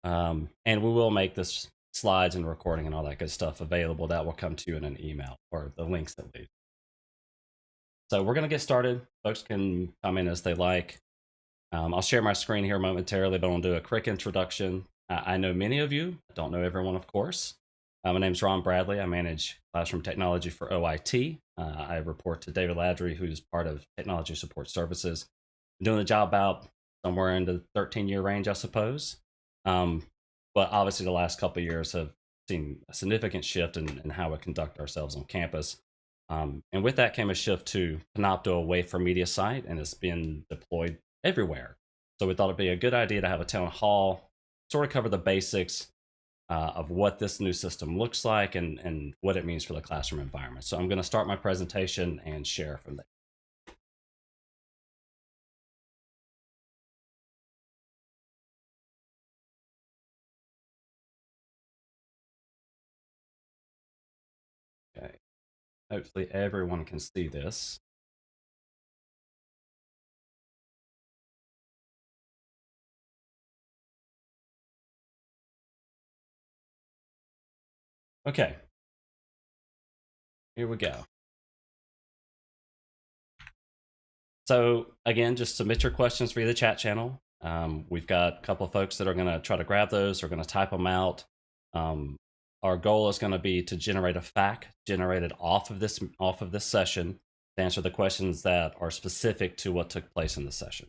And we will make this slides and recording and all that good stuff available. That will come to you in an email, or the links at least. So we're going to get started. Folks can come in as they like. I'll share my screen here momentarily, but I'll do a quick introduction. I know many of you. I don't know everyone, of course. My name's Ron Bradley. I manage classroom technology for OIT. I report to David Ladry, who's part of Technology Support Services. I'm doing the job about somewhere in the 13-year range, I suppose. But obviously, the last couple of years have seen a significant shift in how we conduct ourselves on campus. And with that came a shift to Panopto away from MediaSite, and it's been deployed everywhere. So we thought it'd be a good idea to have a town hall, sort of cover the basics of what this new system looks like and what it means for the classroom environment. So I'm going to start my presentation and share from there. Okay. Hopefully everyone can see this. Okay. Here we go. So again, just submit your questions via the chat channel. We've got a couple of folks that are going to try to grab those. We're going to type them out. Our goal is going to be to generate a FAQ generated off of this session to answer the questions that are specific to what took place in the session.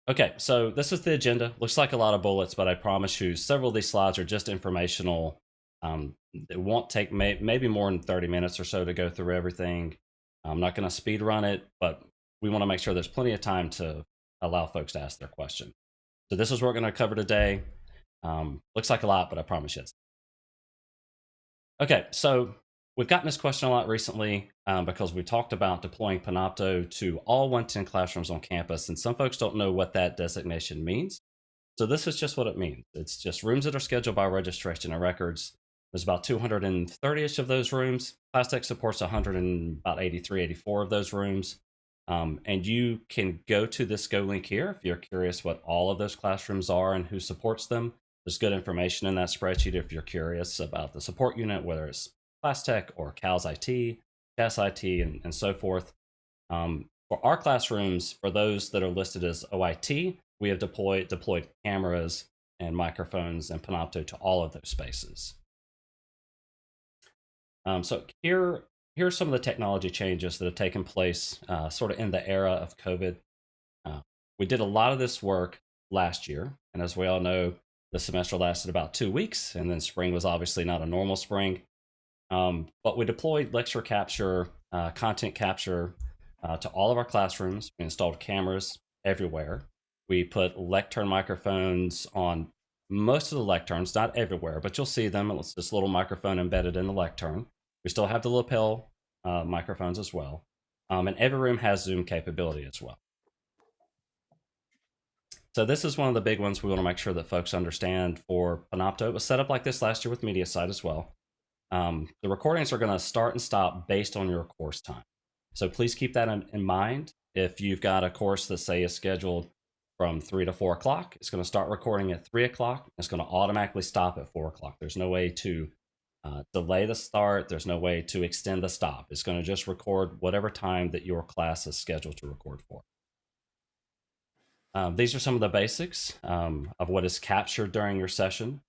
Okay, so this is the agenda. Looks like a lot of bullets, but I promise you several of these slides are just informational. It won't take maybe more than 30 minutes or so to go through everything. I'm not going to speed run it, but we want to make sure there's plenty of time to allow folks to ask their question. So this is what we're going to cover today. Looks like a lot, but I promise you. Okay, so we've gotten this question a lot recently because we talked about deploying Panopto to all 110 classrooms on campus, and some folks don't know what that designation means. So this is just what it means. It's just rooms that are scheduled by registration and records. There's about 230-ish of those rooms. ClassTech supports 183, 84 of those rooms. And you can go to this Go link here if you're curious what all of those classrooms are and who supports them. There's good information in that spreadsheet if you're curious about the support unit, whether it's ClassTech or CALS IT, CAS IT, and so forth. For our classrooms, for those that are listed as OIT, we have deployed cameras and microphones and Panopto to all of those spaces. So here are some of the technology changes that have taken place sort of in the era of COVID. We did a lot of this work last year, and as we all know, the semester lasted about 2 weeks, and then spring was obviously not a normal spring. But we deployed lecture capture, content capture to all of our classrooms. We installed cameras everywhere. We put lectern microphones on most of the lecterns, not everywhere, but you'll see them. It's this little microphone embedded in the lectern. We still have the lapel microphones as well. And every room has Zoom capability as well. So this is one of the big ones we want to make sure that folks understand for Panopto. It was set up like this last year with MediaSite as well. The recordings are going to start and stop based on your course time. So please keep that in mind. If you've got a course that say is scheduled from 3 to 4 o'clock, it's going to start recording at 3 o'clock. It's going to automatically stop at 4 o'clock. There's no way to delay the start. There's no way to extend the stop. It's going to just record whatever time that your class is scheduled to record for. These are some of the basics of what is captured during your session.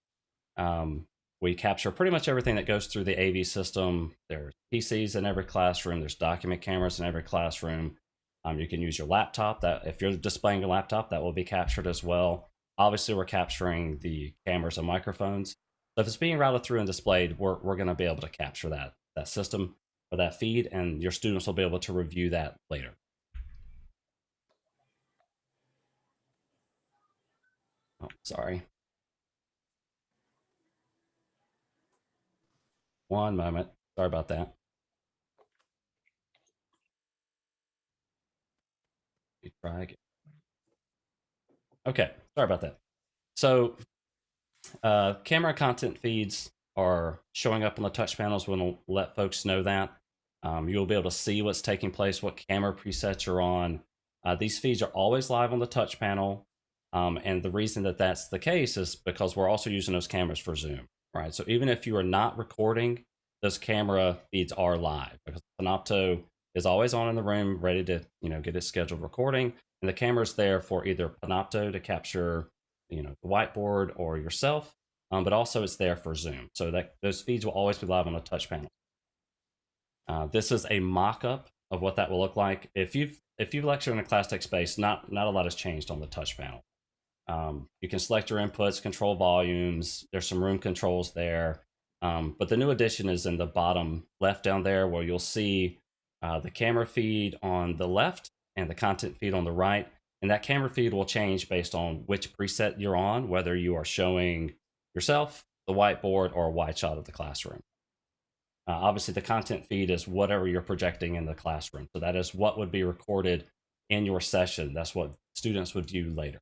We capture pretty much everything that goes through the AV system. There's PCs in every classroom. There's document cameras in every classroom. You can use your laptop. That if you're displaying your laptop, that will be captured as well. Obviously, we're capturing the cameras and microphones. So if it's being routed through and displayed, we're going to be able to capture that system or that feed, and your students will be able to review that later. Oh, sorry. One moment. Sorry about that. Try again. Okay, sorry about that. So camera content feeds are showing up on the touch panels. We'll let folks know that. You'll be able to see what's taking place, what camera presets you're on. These feeds are always live on the touch panel. And the reason that that's the case is because we're also using those cameras for Zoom, right? So even if you are not recording, those camera feeds are live because Panopto is always on in the room, ready to get its scheduled recording, and the camera's there for either Panopto to capture the whiteboard or yourself, but also it's there for Zoom, so that those feeds will always be live on a touch panel. This is a mock-up of what that will look like. If you've lectured in a class tech space, not a lot has changed on the touch panel. You can select your inputs, control volumes. There's some room controls there. But the new addition is in the bottom left down there, where you'll see the camera feed on the left and the content feed on the right. And that camera feed will change based on which preset you're on, whether you are showing yourself, the whiteboard, or a wide shot of the classroom. Obviously, the content feed is whatever you're projecting in the classroom. So that is what would be recorded in your session. That's what students would view later.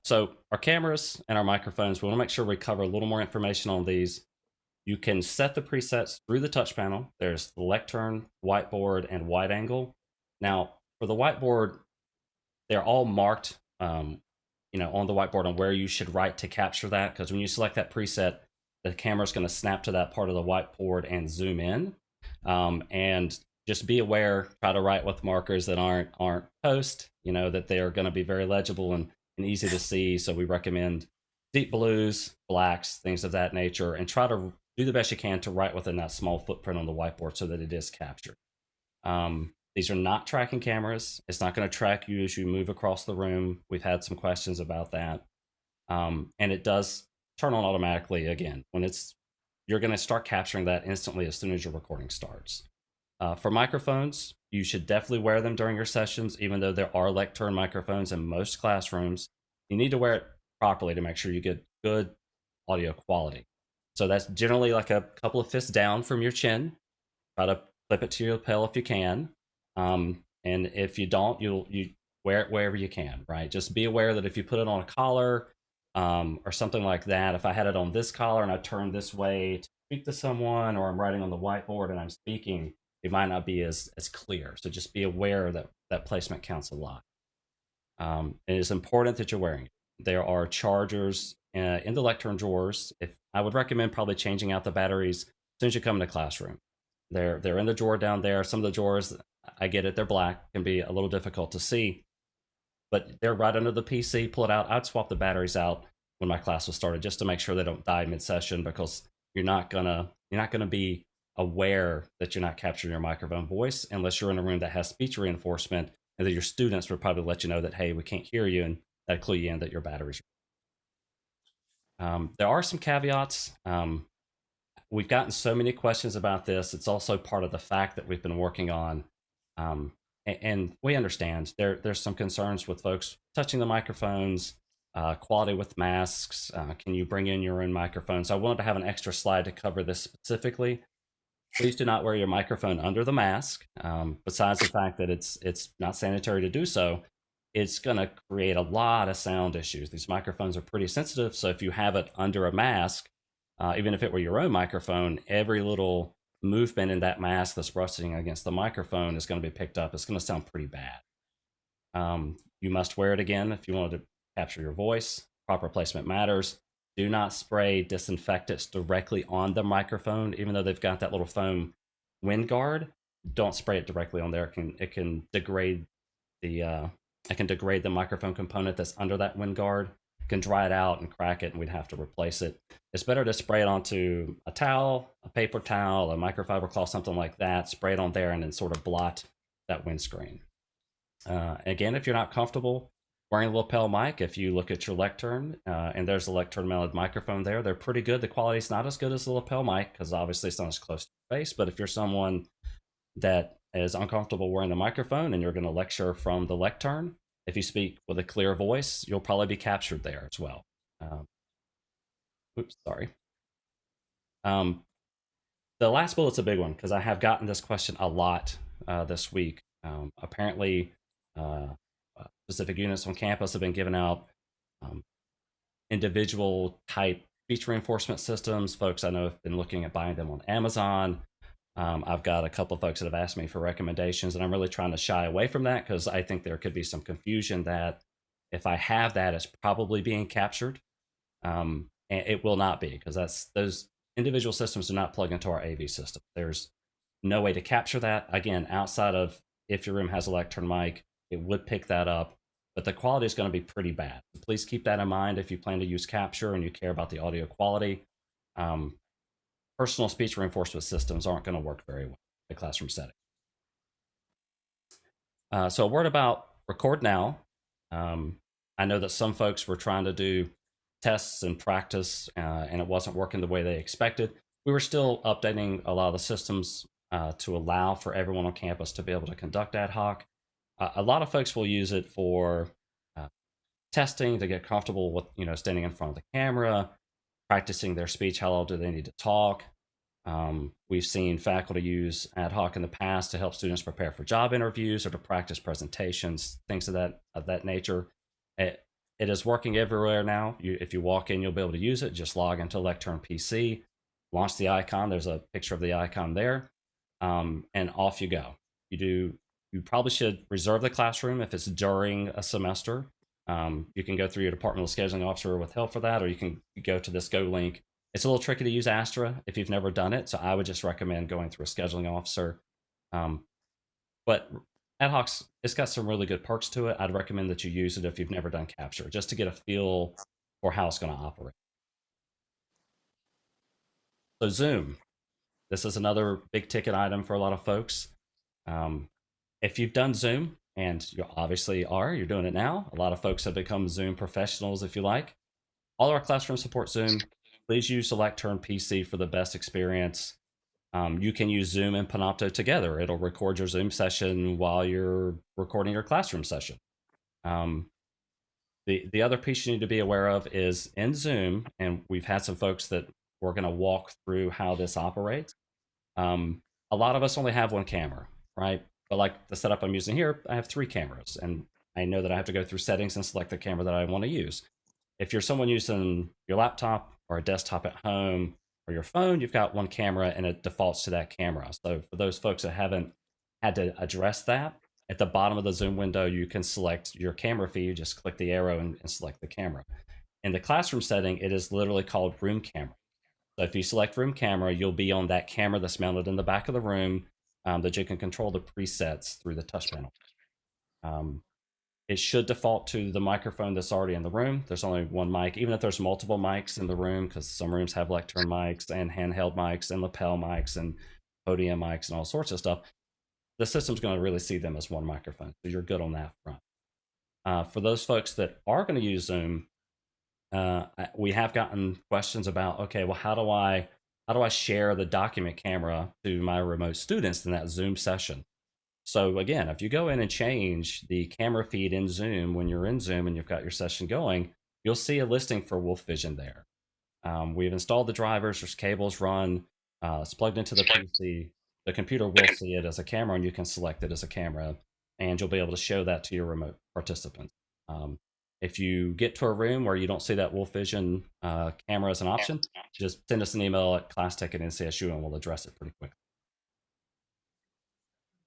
So our cameras and our microphones, we want to make sure we cover a little more information on these. You can set the presets through the touch panel. There's the lectern, whiteboard, and wide angle. Now, for the whiteboard, they're all marked on the whiteboard on where you should write to capture that, because when you select that preset, the camera's going to snap to that part of the whiteboard and zoom in. And just be aware, try to write with markers that aren't post, that they are going to be very legible and easy to see. So we recommend deep blues, blacks, things of that nature, and try to do the best you can to write within that small footprint on the whiteboard so that it is captured. These are not tracking cameras. It's not going to track you as you move across the room. We've had some questions about that. And it does turn on automatically again when you're going to start capturing that instantly as soon as your recording starts. For microphones, you should definitely wear them during your sessions, even though there are lectern microphones in most classrooms. You need to wear it properly to make sure you get good audio quality. So that's generally like a couple of fists down from your chin. Try to clip it to your lapel if you can. And if you don't, you wear it wherever you can, right? Just be aware that if you put it on a collar or something like that, if I had it on this collar and I turn this way to speak to someone, or I'm writing on the whiteboard and I'm speaking, it might not be as clear. So just be aware that that placement counts a lot. It is important that you're wearing it. There are chargers in the lectern drawers. I would recommend probably changing out the batteries as soon as you come in the classroom. They're in the drawer down there. Some of the drawers, I get it, they're black, can be a little difficult to see, but they're right under the PC. Pull it out. I'd swap the batteries out when my class was started just to make sure they don't die mid-session, because you're not gonna be aware that you're not capturing your microphone voice unless you're in a room that has speech reinforcement, and that your students would probably let you know that, hey, we can't hear you, and that clue you in that your batteries. There are some caveats. We've gotten so many questions about this. It's also part of the fact that we've been working on, and we understand there's some concerns with folks touching the microphones, quality with masks. Can you bring in your own microphone? So I wanted to have an extra slide to cover this specifically. Please do not wear your microphone under the mask. Besides the fact that it's not sanitary to do so, it's going to create a lot of sound issues. These microphones are pretty sensitive, so if you have it under a mask, even if it were your own microphone, every little movement in that mask that's brushing against the microphone is going to be picked up. It's going to sound pretty bad. You must wear it again if you want to capture your voice. Proper placement matters. Do not spray disinfectants directly on the microphone, even though they've got that little foam wind guard. Don't spray it directly on there. It can degrade the microphone component that's under that wind guard. It can dry it out and crack it, and we'd have to replace it. It's better to spray it onto a towel, a paper towel, a microfiber cloth, something like that. Spray it on there and then sort of blot that windscreen. Again, if you're not comfortable wearing a lapel mic, if you look at your lectern and there's a lectern mounted microphone there, they're pretty good. The quality's not as good as the lapel mic because obviously it's not as close to your face. But if you're someone that is uncomfortable wearing the microphone and you're going to lecture from the lectern, if you speak with a clear voice, you'll probably be captured there as well. Oops, sorry. The last bullet's a big one because I have gotten this question a lot this week. Apparently, specific units on campus have been given out individual type speech reinforcement systems. Folks I know have been looking at buying them on Amazon. I've got a couple of folks that have asked me for recommendations, and I'm really trying to shy away from that because I think there could be some confusion that if I have that, it's probably being captured. And it will not be because those individual systems do not plug into our AV system. There's no way to capture that. Again, outside of if your room has a lectern mic, it would pick that up, but the quality is going to be pretty bad. So please keep that in mind if you plan to use capture and you care about the audio quality. Um, Personal speech reinforcement systems aren't going to work very well in a classroom setting. So a word about record now. Um, I know that some folks were trying to do tests and practice, and it wasn't working the way they expected. We were still updating a lot of the systems to allow for everyone on campus to be able to conduct ad hoc. A lot of folks will use it for uh, testing to get comfortable with standing in front of the camera, practicing their speech. How long do they need to talk? We've seen faculty use ad hoc in the past to help students prepare for job interviews or to practice presentations, things of that nature. It is working everywhere now. If you walk in, you'll be able to use it. Just log into Lectern PC, launch the icon. There's a picture of the icon there, and off you go. You probably should reserve the classroom if it's during a semester. You can go through your departmental scheduling officer with help for that, or you can go to this Go link. It's a little tricky to use Astra if you've never done it, so I would just recommend going through a scheduling officer. Um, but ad hoc's it's got some really good perks to it. I'd recommend that you use it if you've never done capture, just to get a feel for how it's going to operate. So Zoom, this is another big ticket item for a lot of folks. Um, if you've done Zoom, and you obviously you're doing it now. A lot of folks have become Zoom professionals, if you like. All of our classroom support Zoom. Please use Select Turn PC for the best experience. You can use Zoom and Panopto together. It'll record your Zoom session while you're recording your classroom session. Um, the other piece you need to be aware of is in Zoom, and we've had some folks that we're going to walk through how this operates. A lot of us only have one camera, right? But like the setup I'm using here, I have 3 cameras, and I know that I have to go through settings and select the camera that I want to use. If you're someone using your laptop or a desktop at home or your phone, you've got one camera and it defaults to that camera. So for those folks that haven't had to address that, at the bottom of the Zoom window, you can select your camera feed. You just click the arrow and select the camera. In the classroom setting, it is literally called room camera. So if you select room camera, you'll be on that camera that's mounted in the back of the room that you can control the presets through the touch panel. Um, it should default to the microphone that's already in the room. There's only one mic, even if there's multiple mics in the room, because some rooms have lectern mics and handheld mics and lapel mics and podium mics and all sorts of stuff. The system's going to really see them as one microphone, so you're good on that front. For those folks that are going to use Zoom, we have gotten questions about, okay, well, how do I share the document camera to my remote students in that Zoom session? So again, if you go in and change the camera feed in Zoom when you're in Zoom and you've got your session going, you'll see a listing for Wolf Vision there. We've installed the drivers, there's cables run, it's plugged into the PC. The computer will see it as a camera and you can select it as a camera and you'll be able to show that to your remote participants. If you get to a room where you don't see that Wolf Vision camera as an option, just send us an email at classtech@ncsu and we'll address it pretty quickly.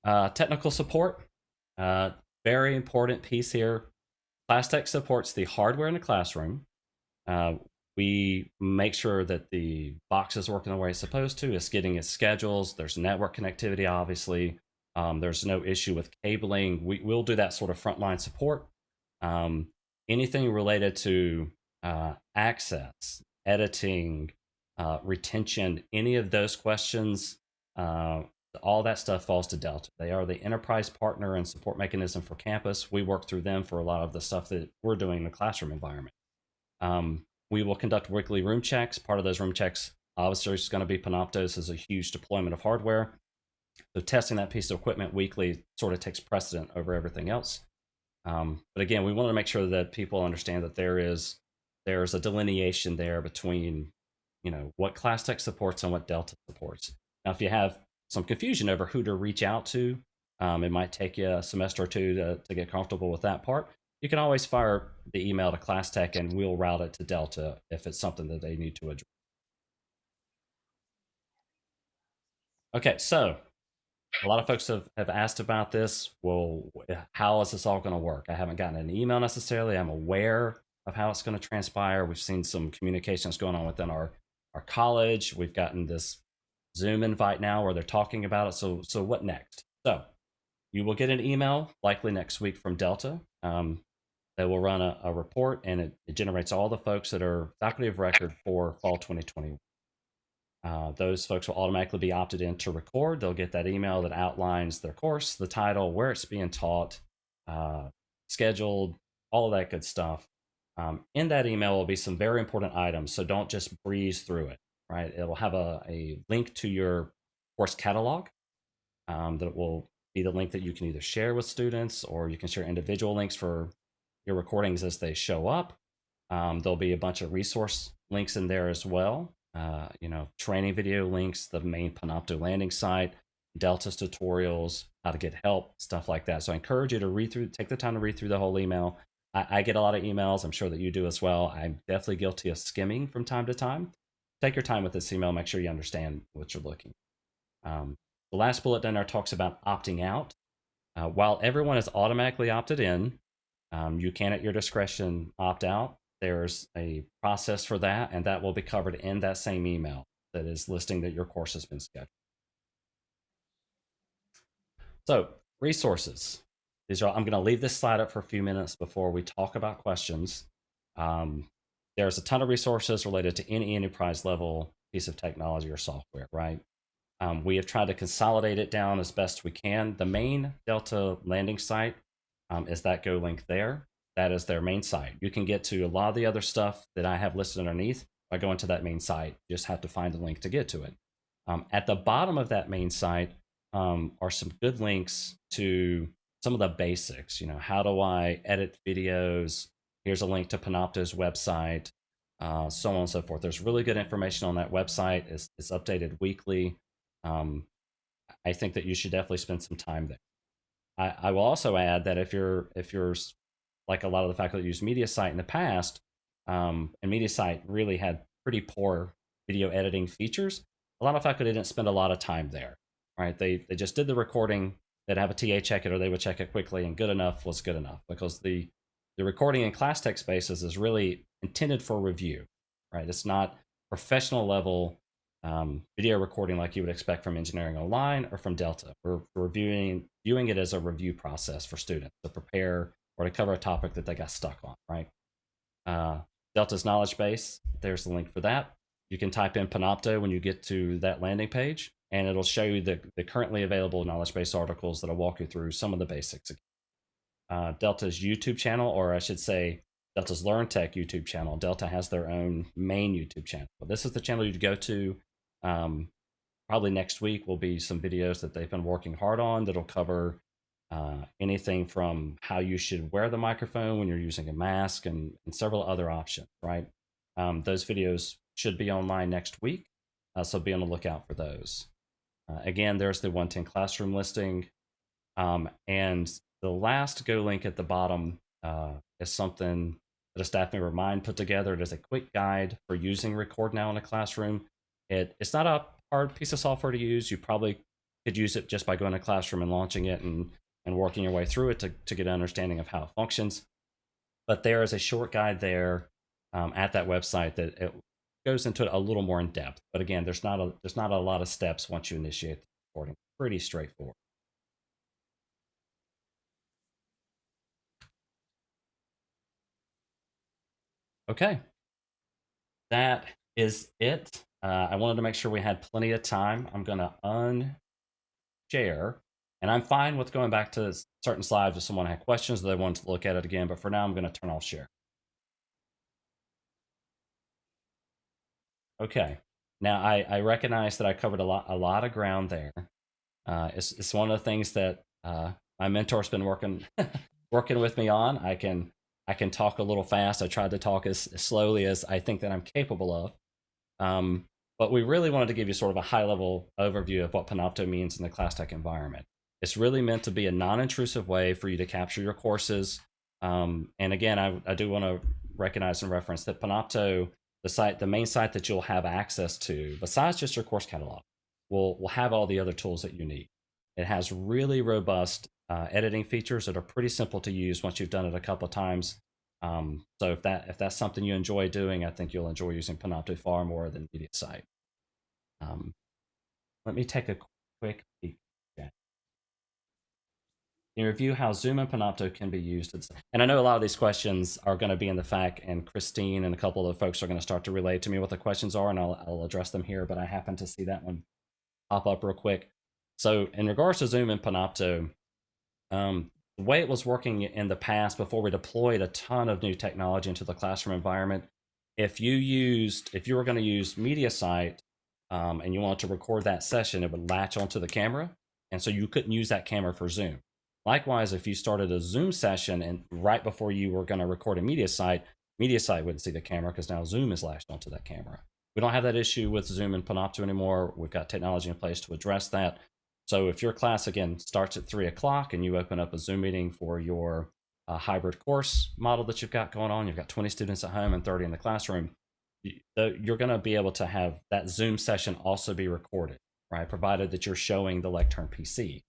Technical support, very important piece here. ClassTech supports the hardware in the classroom. We make sure that the box is working the way it's supposed to. It's getting its schedules. There's network connectivity, obviously. There's no issue with cabling. We'll do that sort of frontline support. Anything related to access, editing, retention, any of those questions, all that stuff falls to Delta. They are the enterprise partner and support mechanism for campus. We work through them for a lot of the stuff that we're doing in the classroom environment. We will conduct weekly room checks. Part of those room checks, obviously, is going to be Panopto. This is a huge deployment of hardware. So testing that piece of equipment weekly sort of takes precedent over everything else. But again, we want to make sure that people understand that there's a delineation there between, what ClassTech supports and what Delta supports. Now, if you have some confusion over who to reach out to, it might take you a semester or two to get comfortable with that part. You can always fire the email to ClassTech and we'll route it to Delta if it's something that they need to address. Okay, so a lot of folks have asked about this. Well, how is this all going to work? I haven't gotten an email necessarily. I'm aware of how it's going to transpire. We've seen some communications going on within our college. We've gotten this Zoom invite now where they're talking about it. So what next? So you will get an email likely next week from Delta. They will run a report, and it generates all the folks that are faculty of record for fall 2020. Those folks will automatically be opted in to record. They'll get that email that outlines their course, the title, where it's being taught, uh, scheduled, all of that good stuff. In that email will be some very important items, so don't just breeze through it, right? It will have a link to your course catalog that will be the link that you can either share with students, or you can share individual links for your recordings as they show up. There'll be a bunch of resource links in there as well. Training video links, the main Panopto landing site, Delta's tutorials, how to get help, stuff like that. So I encourage you to take the time to read through the whole email. I get a lot of emails. I'm sure that you do as well. I'm definitely guilty of skimming from time to time. Take your time with this email. Make sure you understand what you're looking. The last bullet down there talks about opting out. While everyone is automatically opted in, you can, at your discretion, opt out. There's a process for that, and that will be covered in that same email that is listing that your course has been scheduled. So, resources. I'm going to leave this slide up for a few minutes before we talk about questions. There's a ton of resources related to any enterprise level piece of technology or software, right? We have tried to consolidate it down as best we can. The main Delta landing site is that Go link there. That is their main site. You can get to a lot of the other stuff that I have listed underneath by going to that main site. You just have to find a link to get to it. At the bottom of that main site are some good links to some of the basics. How do I edit videos? Here's a link to Panopto's website, so on and so forth. There's really good information on that website. It's updated weekly. I think that you should definitely spend some time there. I will also add that if you're like a lot of the faculty that use MediaSite in the past, and MediaSite really had pretty poor video editing features, a lot of faculty didn't spend a lot of time there, right? They just did the recording, they'd have a TA check it, or they would check it quickly, and good enough was good enough, because the recording in class tech spaces is really intended for review, right? It's not professional level video recording like you would expect from Engineering Online or from Delta. We're viewing it as a review process for students to prepare or to cover a topic that they got stuck on, right? Delta's knowledge base, there's the link for that. You can type in Panopto when you get to that landing page, and it'll show you the currently available knowledge base articles that'll walk you through some of the basics. Delta's YouTube channel, or I should say Delta's Learn Tech YouTube channel. Delta has their own main YouTube channel. But this is the channel you go to. Probably next week will be some videos that they've been working hard on that'll cover anything from how you should wear the microphone when you're using a mask, and several other options, right? Those videos should be online next week, so be on the lookout for those. Again, there's the 110 classroom listing. And the last Go link at the bottom is something that a staff member of mine put together. It is a quick guide for using Record Now in a classroom. It's not a hard piece of software to use. You probably could use it just by going to Classroom and launching it and working your way through it to get an understanding of how it functions. But there is a short guide there at that website that it goes into it a little more in depth. But again, there's not a lot of steps once you initiate the recording. Pretty straightforward. Okay, that is it. I wanted to make sure we had plenty of time. I'm going to unshare, and I'm fine with going back to certain slides if someone had questions or they wanted to look at it again, but for now I'm going to turn off share. Okay, now I recognize that I covered a lot of ground there. It's one of the things that my mentor's been working with me on. I can talk a little fast. I tried to talk as slowly as I think that I'm capable of. But we really wanted to give you sort of a high-level overview of what Panopto means in the class tech environment. It's really meant to be a non-intrusive way for you to capture your courses. And again, I do want to recognize and reference that Panopto, the main site that you'll have access to, besides just your course catalog, will have all the other tools that you need. It has really robust editing features that are pretty simple to use once you've done it a couple of times. So if that's something you enjoy doing, I think you'll enjoy using Panopto far more than MediaSite. Let me take a quick peek. You review how Zoom and Panopto can be used. And I know a lot of these questions are going to be in the FAQ, and Christine and a couple of folks are going to start to relay to me what the questions are, and I'll address them here, but I happen to see that one pop up real quick. So in regards to Zoom and Panopto, the way it was working in the past before we deployed a ton of new technology into the classroom environment, if you were going to use MediaSite and you wanted to record that session, it would latch onto the camera, and so you couldn't use that camera for Zoom. Likewise, if you started a Zoom session and right before you were going to record a MediaSite wouldn't see the camera because now Zoom is latched onto that camera. We don't have that issue with Zoom and Panopto anymore. We've got technology in place to address that. So if your class, again, starts at 3 o'clock and you open up a Zoom meeting for your hybrid course model that you've got going on, you've got 20 students at home and 30 in the classroom, you're going to be able to have that Zoom session also be recorded, right? Provided that you're showing the Lectern PC.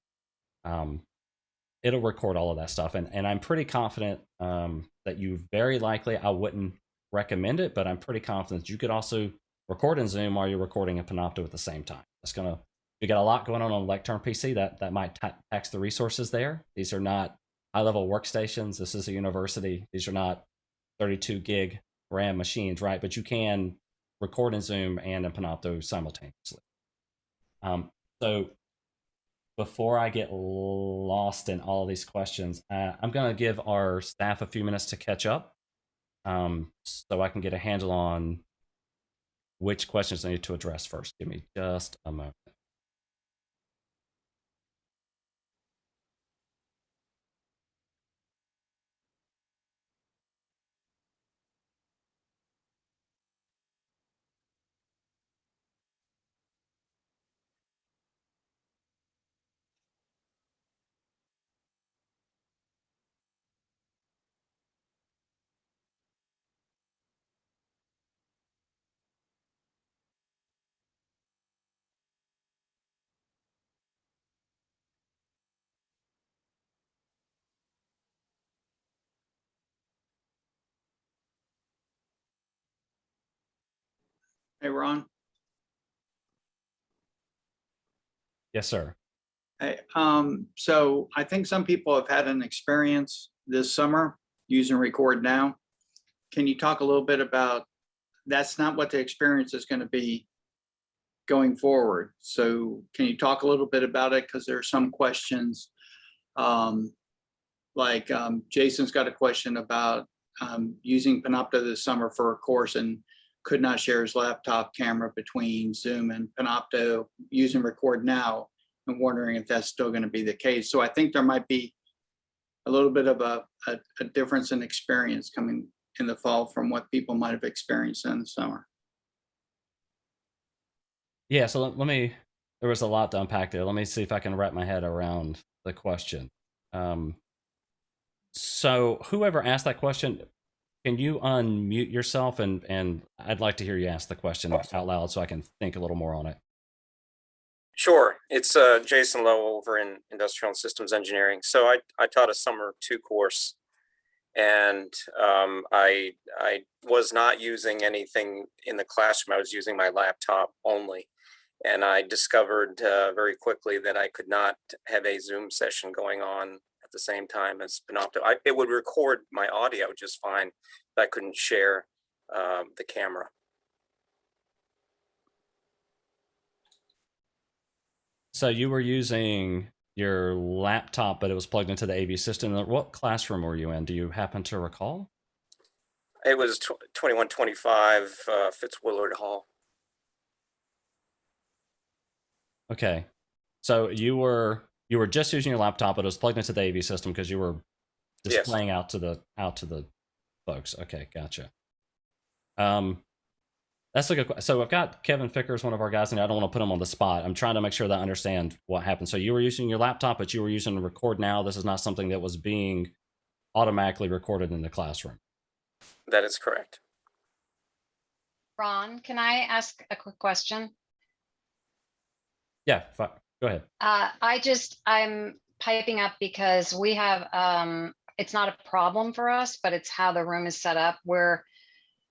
It'll record all of that stuff. And I'm pretty confident that you very likely, I wouldn't recommend it, but I'm pretty confident you could also record in Zoom while you're recording in Panopto at the same time. It's going to, you got a lot going on Lectern PC, that might tax the resources there. These are not high-level workstations. This is a university. These are not 32 gig RAM machines, right? But you can record in Zoom and in Panopto simultaneously. So before I get lost in all these questions, I'm going to give our staff a few minutes to catch up so I can get a handle on which questions I need to address first. Give me just a moment. Hey, Ron. Yes, sir. Hey, so I think some people have had an experience this summer using Record Now. Can you talk a little bit about, that's not what the experience is going to be going forward. So can you talk a little bit about it? Because there are some questions, like Jason's got a question about using Panopto this summer for a course and could not share his laptop camera between Zoom and Panopto using Record Now, and wondering if that's still going to be the case. So I think there might be a little bit of a difference in experience coming in the fall from what people might have experienced in the summer. Yeah, so let me, there was a lot to unpack there. Let me see if I can wrap my head around the question. So whoever asked that question, can you unmute yourself? And I'd like to hear you ask the question out loud so I can think a little more on it. Sure. It's Jason Lowe over in Industrial and Systems Engineering. So I taught a summer 2 course, and I was not using anything in the classroom. I was using my laptop only. And I discovered very quickly that I could not have a Zoom session going on at the same time as Panopto. It would record my audio just fine, but I couldn't share the camera. So you were using your laptop, but it was plugged into the AV system. What classroom were you in? Do you happen to recall? It was 2125 Fitzwillard Hall. Okay. So you were just using your laptop, but it was plugged into the AV system because you were displaying out to the folks. Okay, gotcha. That's a good question. So I've got Kevin Fickers, one of our guys, and I don't want to put him on the spot. I'm trying to make sure that I understand what happened. So you were using your laptop, but you were using Record Now. This is not something that was being automatically recorded in the classroom. That is correct. Ron, can I ask a quick question? Yeah, go ahead. I'm piping up because we have, it's not a problem for us, but it's how the room is set up, where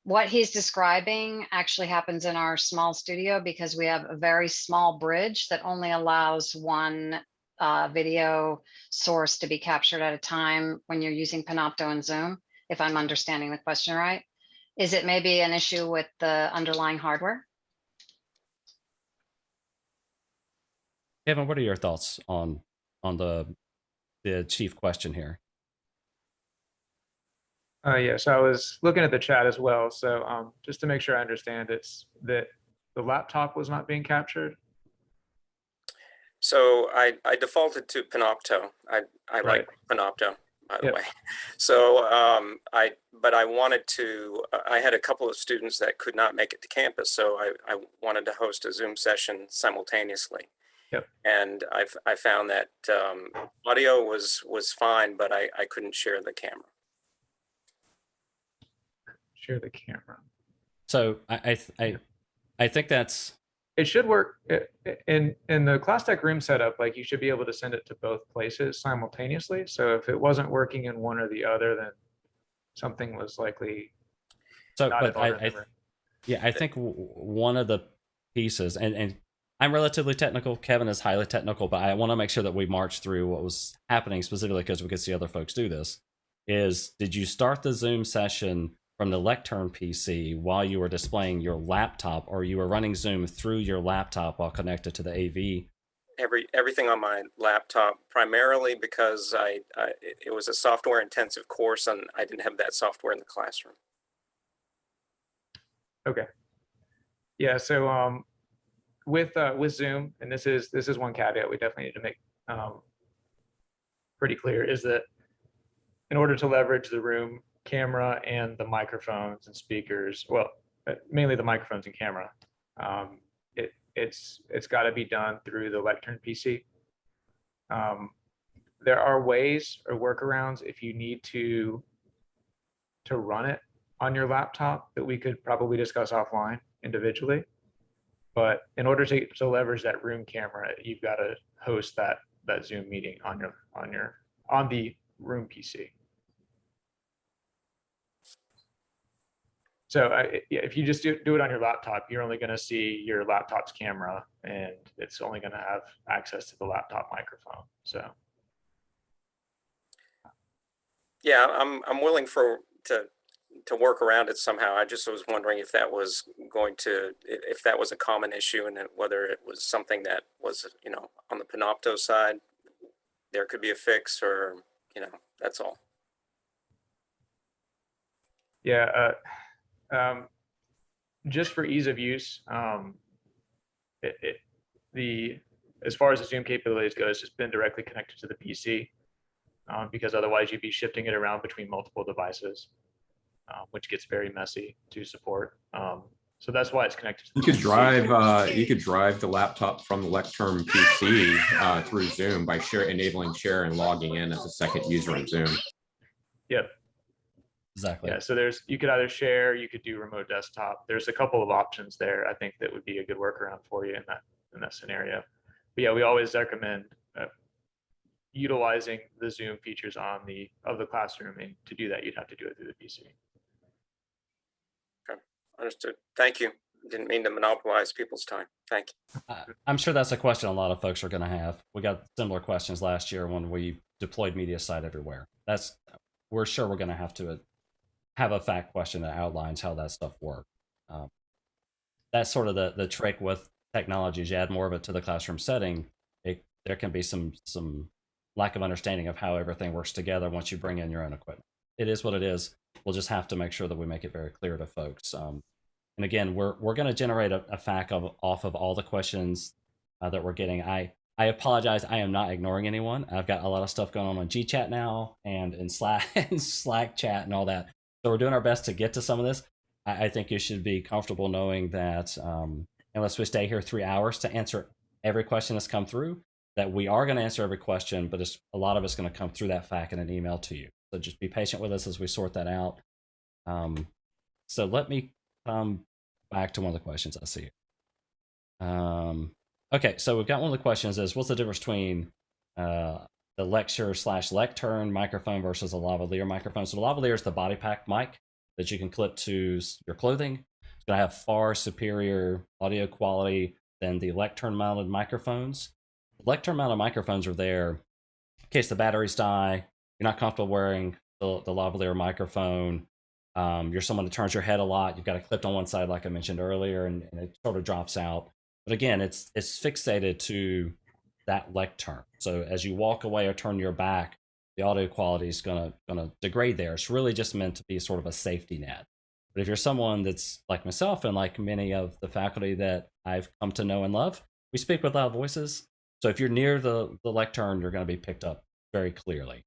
what he's describing actually happens in our small studio because we have a very small bridge that only allows one video source to be captured at a time when you're using Panopto and Zoom, if I'm understanding the question right. Is it maybe an issue with the underlying hardware? Kevin, what are your thoughts on the chief question here? Yes, I was looking at the chat as well. So just to make sure I understand, it's that the laptop was not being captured. So I defaulted to Panopto. I Right. like Panopto, by the Yep. way. So but I wanted to. I had a couple of students that could not make it to campus, so I wanted to host a Zoom session simultaneously. Yep. And I found that audio was fine, but I couldn't share the camera. Share the camera. So I think that's It should work in the class tech room setup. Like you should be able to send it to both places simultaneously. So if it wasn't working in one or the other, then something was likely so. not But in order in the room. yeah, I think one of the pieces, and I'm relatively technical. Kevin is highly technical, but I want to make sure that we march through what was happening specifically because we could see other folks do this. Did you start the Zoom session from the lectern PC while you were displaying your laptop, or you were running Zoom through your laptop while connected to the AV? Everything on my laptop, primarily because it was a software intensive course and I didn't have that software in the classroom. Okay. Yeah. So with Zoom, and this is one caveat we definitely need to make pretty clear, is that in order to leverage the room camera and the microphones and speakers, well, mainly the microphones and camera, it's got to be done through the lectern PC. There are ways or workarounds if you need to run it on your laptop that we could probably discuss offline individually. But in order to leverage that room camera, you've got to host that Zoom meeting on the room PC. So if you just do it on your laptop, you're only going to see your laptop's camera, and it's only going to have access to the laptop microphone. So yeah, I'm willing to work around it somehow. I just was wondering if that was if that was a common issue, and whether it was something that was on the Panopto side there could be a fix, or that's all. Yeah. Just for ease of use, as far as the Zoom capabilities go, it's just been directly connected to the PC, because otherwise you'd be shifting it around between multiple devices, which gets very messy to support. So that's why it's connected to the PC. You could drive the laptop from the lectern PC through Zoom by enabling share and logging in as a second user in Zoom. Yep. Exactly. Yeah, so you could either share, you could do remote desktop. There's a couple of options there. I think that would be a good workaround for you in that scenario. But yeah, we always recommend utilizing the Zoom features of the classroom, and to do that, you'd have to do it through the PC. Okay, understood. Thank you. Didn't mean to monopolize people's time. Thank you. I'm sure that's a question a lot of folks are going to have. We got similar questions last year when we deployed MediaSite everywhere. We're sure we're going to have a fact question that outlines how that stuff works. That's sort of the trick with technology. As you add more of it to the classroom setting, there can be some lack of understanding of how everything works together once you bring in your own equipment. It is what it is. We'll just have to make sure that we make it very clear to folks. And again, we're going to generate a fact off of all the questions that we're getting. I apologize. I am not ignoring anyone. I've got a lot of stuff going on GChat now and in Slack chat and all that. So we're doing our best to get to some of this. I think you should be comfortable knowing that unless we stay here 3 hours to answer every question that's come through, that we are going to answer every question, but a lot of it's going to come through that fact in an email to you. So just be patient with us as we sort that out. So let me come back to one of the questions I see. Okay, so we've got one of the questions is what's the difference between the lecture/lectern microphone versus a lavalier microphone? So the lavalier is the body pack mic that you can clip to your clothing. It's going to have far superior audio quality than the lectern mounted microphones. Lectern mounted microphones are there in case the batteries die, you're not comfortable wearing the lavalier microphone. You're someone that turns your head a lot. You've got it clipped on one side, like I mentioned earlier, and it sort of drops out. But again, it's fixated to that lectern. So as you walk away or turn your back, the audio quality is gonna degrade there. It's really just meant to be sort of a safety net. But if you're someone that's like myself and like many of the faculty that I've come to know and love, we speak with loud voices. So if you're near the lectern, you're going to be picked up very clearly.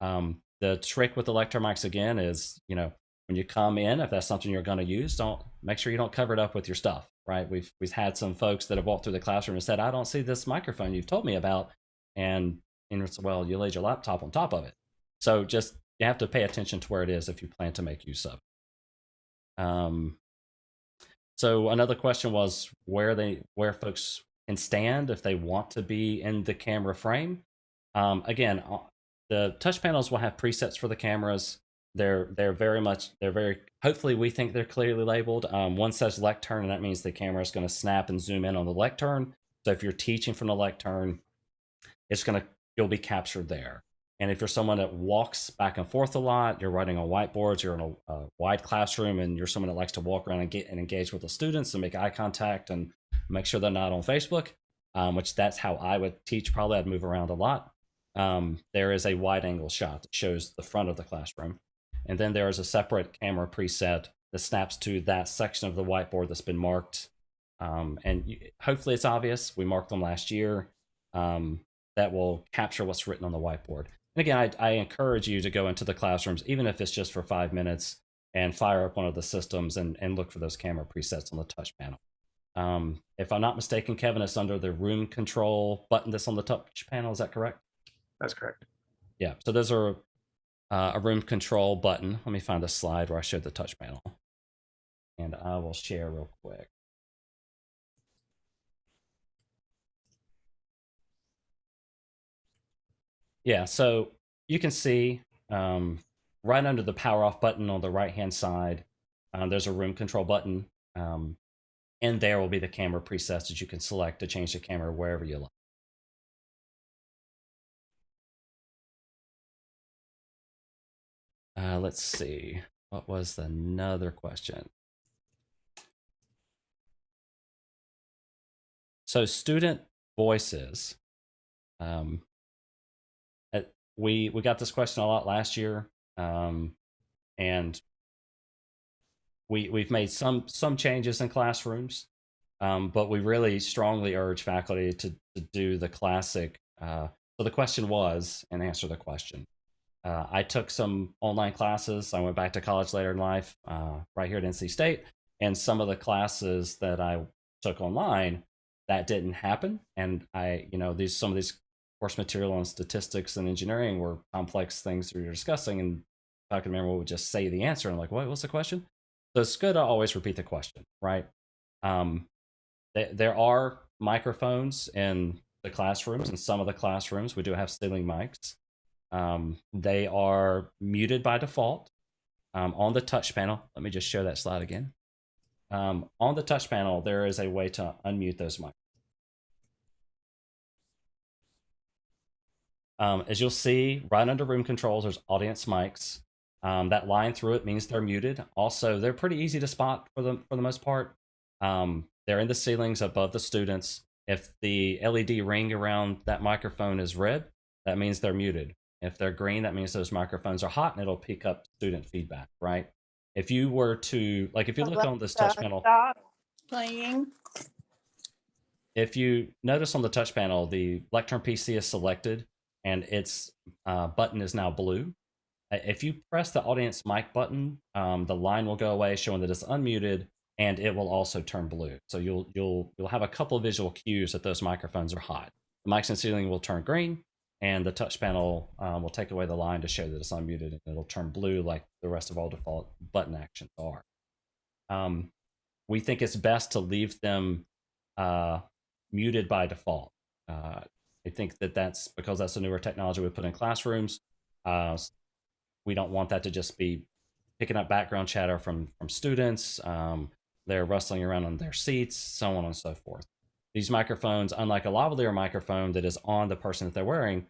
The trick with the lectern mics again is, when you come in, if that's something you're going to use, don't make sure you don't cover it up with your stuff, right? We've had some folks that have walked through the classroom and said, "I don't see this microphone you've told me about," and it's, well, you laid your laptop on top of it. So just you have to pay attention to where it is if you plan to make use of it. So another question was where folks can stand if they want to be in the camera frame. Again, the touch panels will have presets for the cameras. They're very, hopefully we think they're clearly labeled. One says lectern, and that means the camera is going to snap and zoom in on the lectern. So if you're teaching from the lectern, you'll be captured there. And if you're someone that walks back and forth a lot, you're writing on whiteboards, you're in a wide classroom, and you're someone that likes to walk around and engage with the students and make eye contact and make sure they're not on Facebook, which that's how I would teach. Probably I'd move around a lot. There is a wide angle shot that shows the front of the classroom. And then there is a separate camera preset that snaps to that section of the whiteboard that's been marked. Hopefully it's obvious. We marked them last year. That will capture what's written on the whiteboard. And again, I encourage you to go into the classrooms, even if it's just for 5 minutes, and fire up one of the systems and look for those camera presets on the touch panel. If I'm not mistaken, Kevin, it's under the room control button that's on the touch panel. Is that correct? That's correct. Yeah, so those are a room control button. Let me find the slide where I showed the touch panel. And I will share real quick. Yeah, so you can see right under the power off button on the right hand side, there's a room control button. And there will be the camera presets that you can select to change the camera wherever you like. Let's see, what was another question? So student voices. We got this question a lot last year, and we've made some changes in classrooms, but we really strongly urge faculty to do the classic. So the question was, and answer the question. I took some online classes. I went back to college later in life, right here at NC State, and some of the classes that I took online, that didn't happen. And some of these course material on statistics and engineering were complex things we were discussing, and if I can remember, we would just say the answer and like, what's the question? So it's good to always repeat the question, right? There are microphones in the classrooms. In some of the classrooms, we do have ceiling mics. They are muted by default. On the touch panel, let me just show that slide again. On the touch panel, there is a way to unmute those mics. As you'll see, right under room controls, there's audience mics. That line through it means they're muted. Also, they're pretty easy to spot for the most part. They're in the ceilings above the students. If the LED ring around that microphone is red, that means they're muted. If they're green, that means those microphones are hot and it'll pick up student feedback, right? If you were to, if you look on this touch panel, stop playing. If you notice on the touch panel, the Lectern PC is selected and its button is now blue. If you press the audience mic button, the line will go away showing that it's unmuted, and it will also turn blue. So you'll have a couple of visual cues that those microphones are hot. The mics and ceiling will turn green, and the touch panel will take away the line to show that it's unmuted, and it'll turn blue like the rest of all default button actions are. We think it's best to leave them muted by default. I think that that's because that's a newer technology we put in classrooms. We don't want that to just be picking up background chatter from students. They're rustling around on their seats, so on and so forth. These microphones, unlike a lavalier microphone that is on the person that they're wearing,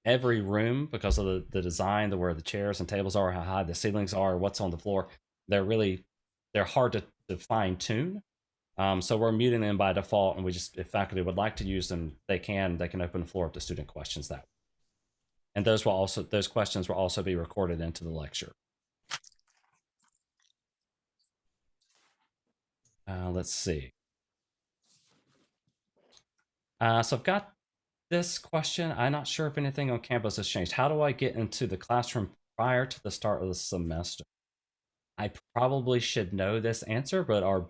every room, because of the design, where the chairs and tables are, how high the ceilings are, what's on the floor, they're hard to fine tune. So we're muting them by default, and we just, if faculty would like to use them, they can open the floor up to student questions that way. And those questions will also be recorded into the lecture. Let's see. So I've got this question. I'm not sure if anything on campus has changed. How do I get into the classroom prior to the start of the semester? I probably should know this answer, but are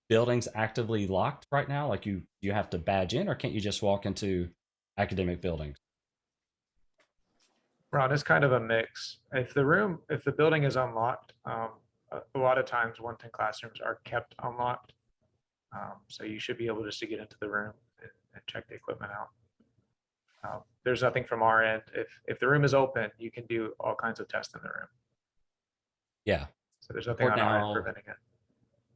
buildings actively locked right now? Like you have to badge in, or can't you just walk into academic buildings? Ron, it's kind of a mix. If the building is unlocked, a lot of times 110 classrooms are kept unlocked. So you should be able just to get into the room and check the equipment out. There's nothing from our end. If the room is open, you can do all kinds of tests in the room. Yeah. So there's nothing on our end preventing it.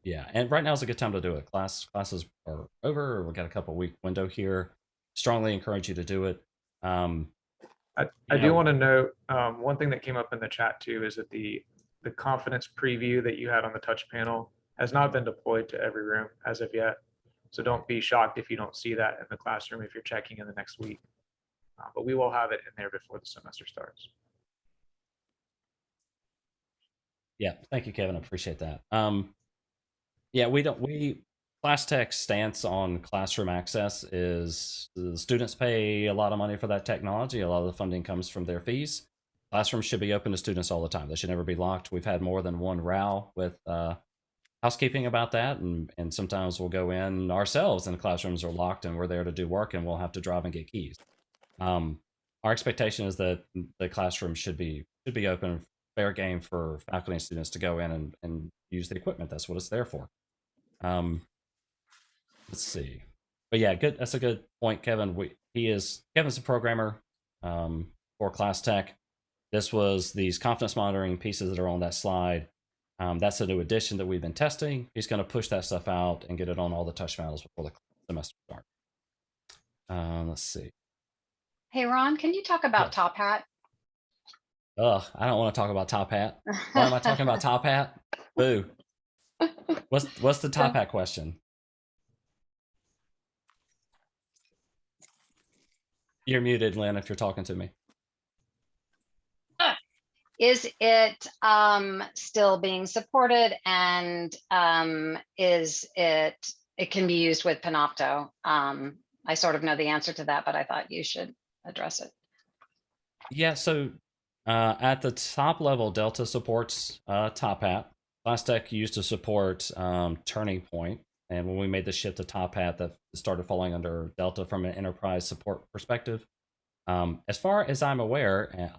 Yeah, and right now is a good time to do it. Classes are over. We've got a couple week window here. Strongly encourage you to do it. I do want to note one thing that came up in the chat too is that the confidence preview that you had on the touch panel has not been deployed to every room as of yet. So don't be shocked if you don't see that in the classroom if you're checking in the next week. But we will have it in there before the semester starts. Yeah, thank you, Kevin. I appreciate that. Yeah, Class Tech's stance on classroom access is the students pay a lot of money for that technology. A lot of the funding comes from their fees. Classrooms should be open to students all the time. They should never be locked. We've had more than one row with housekeeping about that, and sometimes we'll go in ourselves and the classrooms are locked and we're there to do work and we'll have to drive and get keys. Our expectation is that the classroom should be open, fair game for faculty and students to go in and use the equipment. That's what it's there for. Let's see. But yeah, good. That's a good point, Kevin. Kevin's a programmer for Class Tech. This was these confidence monitoring pieces that are on that slide. That's a new addition that we've been testing. He's going to push that stuff out and get it on all the touch panels before the semester starts. Let's see. Hey, Ron, can you talk about Yes. Top Hat? I don't want to talk about Top Hat. Why am I talking about Top Hat? Boo. What's the Top Hat question? You're muted, Lynn, if you're talking to me. Is it still being supported, and it can be used with Panopto? I sort of know the answer to that, but I thought you should address it. Yeah, so at the top level, Delta supports Top Hat. Class Tech used to support Turning Point, and when we made the shift to Top Hat, that started falling under Delta from an enterprise support perspective. As far as I'm aware,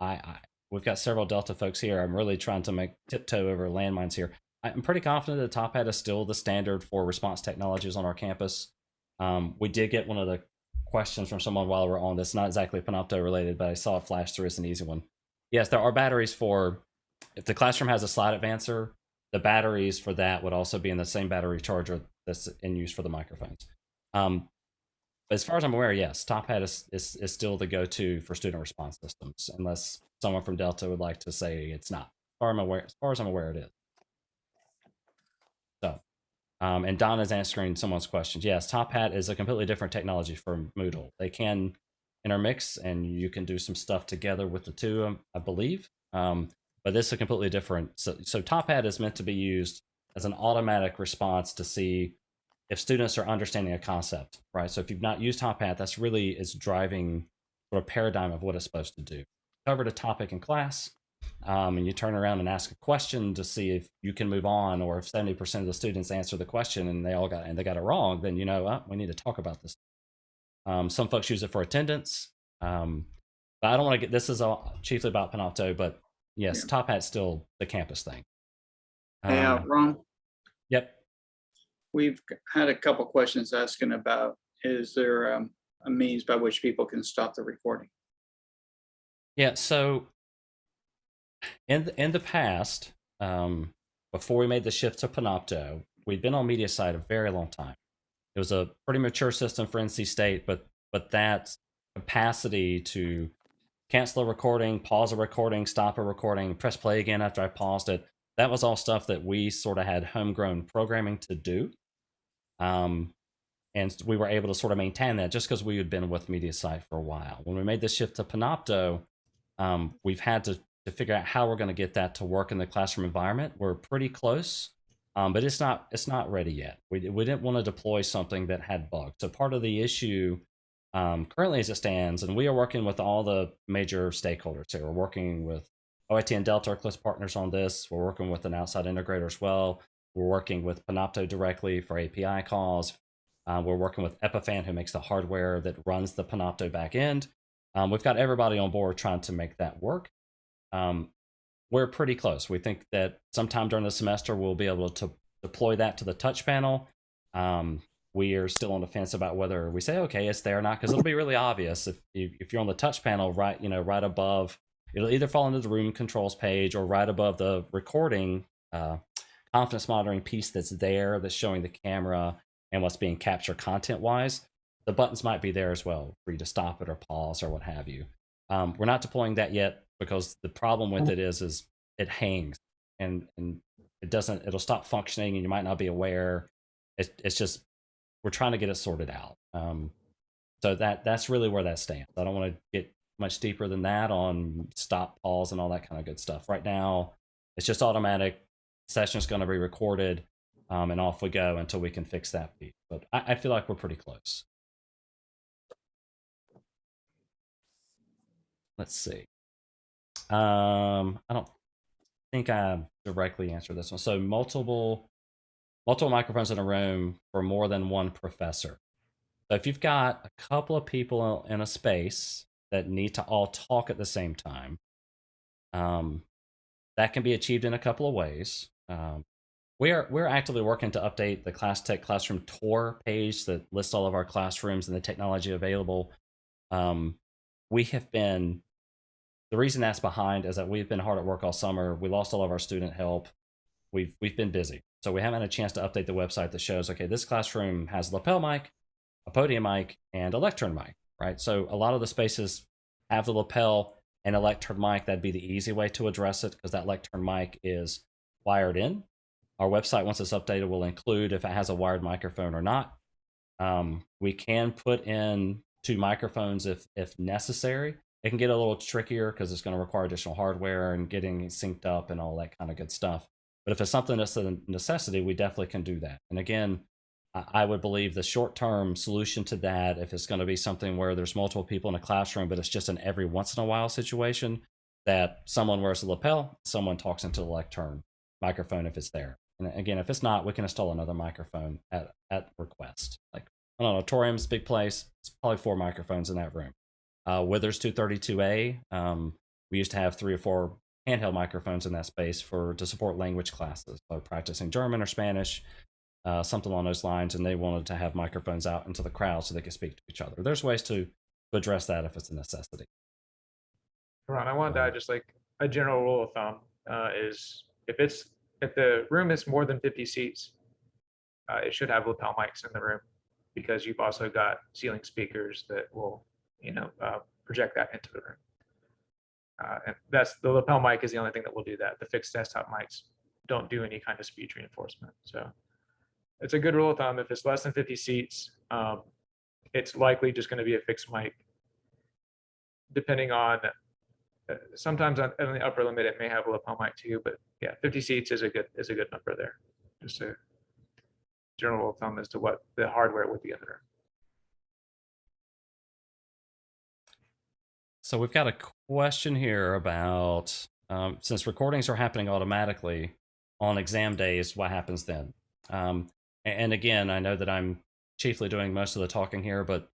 we've got several Delta folks here. I'm really trying to tiptoe over landmines here. I'm pretty confident that Top Hat is still the standard for response technologies on our campus. We did get one of the questions from someone while we're on this, not exactly Panopto related, but I saw it flash through as an easy one. Yes, there are batteries for, if the classroom has a slide advancer, the batteries for that would also be in the same battery charger that's in use for the microphones. But as far as I'm aware, yes, Top Hat is still the go-to for student response systems, unless someone from Delta would like to say it's not. As far as I'm aware, it is. So, and Don is answering someone's questions. Yes, Top Hat is a completely different technology for Moodle. They can intermix, and you can do some stuff together with the two, I believe. But this is a completely different. So Top Hat is meant to be used as an automatic response to see if students are understanding a concept, right? So if you've not used Top Hat, that's really is driving sort of paradigm of what it's supposed to do. Covered a topic in class, and you turn around and ask a question to see if you can move on, or if 70% of the students answer the question and they got it wrong, then you know we need to talk about this. Some folks use it for attendance, but I don't want to get. This is all chiefly about Panopto, but yes, yeah. Top Hat's still the campus thing. Yeah, Ron. Yep. We've had a couple questions asking about is there a means by which people can stop the recording? Yeah, so in the past, before we made the shift to Panopto, we'd been on MediaSite a very long time. It was a pretty mature system for NC State, but that capacity to cancel a recording, pause a recording, stop a recording, press play again after I paused it, that was all stuff that we sort of had homegrown programming to do. And we were able to sort of maintain that just because we had been with MediaSite for a while. When we made the shift to Panopto, we've had to figure out how we're going to get that to work in the classroom environment. We're pretty close, but it's not ready yet. We didn't want to deploy something that had bugs. So part of the issue currently as it stands, and we are working with all the major stakeholders here. We're working with OIT and Delta, our close partners on this. We're working with an outside integrator as well. We're working with Panopto directly for API calls. We're working with Epiphan, who makes the hardware that runs the Panopto backend. We've got everybody on board trying to make that work. We're pretty close. We think that sometime during the semester, we'll be able to deploy that to the touch panel. We are still on the fence about whether we say, okay, it's there or not, because it'll be really obvious if you're on the touch panel, right above, it'll either fall into the room controls page or right above the recording confidence monitoring piece that's there, that's showing the camera and what's being captured content-wise. The buttons might be there as well for you to stop it or pause or what have you. We're not deploying that yet because the problem with it is it hangs and it'll stop functioning and you might not be aware. It's just, we're trying to get it sorted out. So that's really where that stands. I don't want to get much deeper than that on stop, pause, and all that kind of good stuff. Right now, it's just automatic. Session's going to be recorded, and off we go until we can fix that piece. But I feel like we're pretty close. Let's see. I don't think I directly answered this one. So multiple microphones in a room for more than one professor. So if you've got a couple of people in a space that need to all talk at the same time, that can be achieved in a couple of ways. We're actively working to update the Class Tech Classroom Tour page that lists all of our classrooms and the technology available. We have been, the reason that's behind is that we've been hard at work all summer. We lost all of our student help. We've been busy. So we haven't had a chance to update the website that shows, okay, this classroom has a lapel mic, a podium mic, and a lectern mic, right? So a lot of the spaces have the lapel and a lectern mic. That'd be the easy way to address it because that lectern mic is wired in. Our website, once it's updated, will include if it has a wired microphone or not. We can put in 2 microphones if necessary. It can get a little trickier because it's going to require additional hardware and getting synced up and all that kind of good stuff. But if it's something that's a necessity, we definitely can do that. And again, I would believe the short-term solution to that, if it's going to be something where there's multiple people in a classroom, but it's just an every once in a while situation, that someone wears a lapel, someone talks into the lectern microphone if it's there. And again, if it's not, we can install another microphone at request. Like an auditorium's big place, it's probably 4 microphones in that room. Withers 232A, we used to have 3 or 4 handheld microphones in that space to support language classes, so practicing German or Spanish, something along those lines, and they wanted to have microphones out into the crowd so they could speak to each other. There's ways to address that if it's a necessity. Ron, I wanted to add just like a general rule of thumb is if the room is more than 50 seats, it should have lapel mics in the room because you've also got ceiling speakers that will, project that into the room. And that's the lapel mic is the only thing that will do that. The fixed desktop mics don't do any kind of speech reinforcement. So it's a good rule of thumb. If it's less than 50 seats, it's likely just going to be a fixed mic. Depending on, sometimes on the upper limit, it may have a lapel mic too. But yeah, 50 seats is a good number there. Just a general rule of thumb as to what the hardware would be in the room. So we've got a question here about, since recordings are happening automatically on exam days, what happens then? And again, I know that I'm chiefly doing most of the talking here, but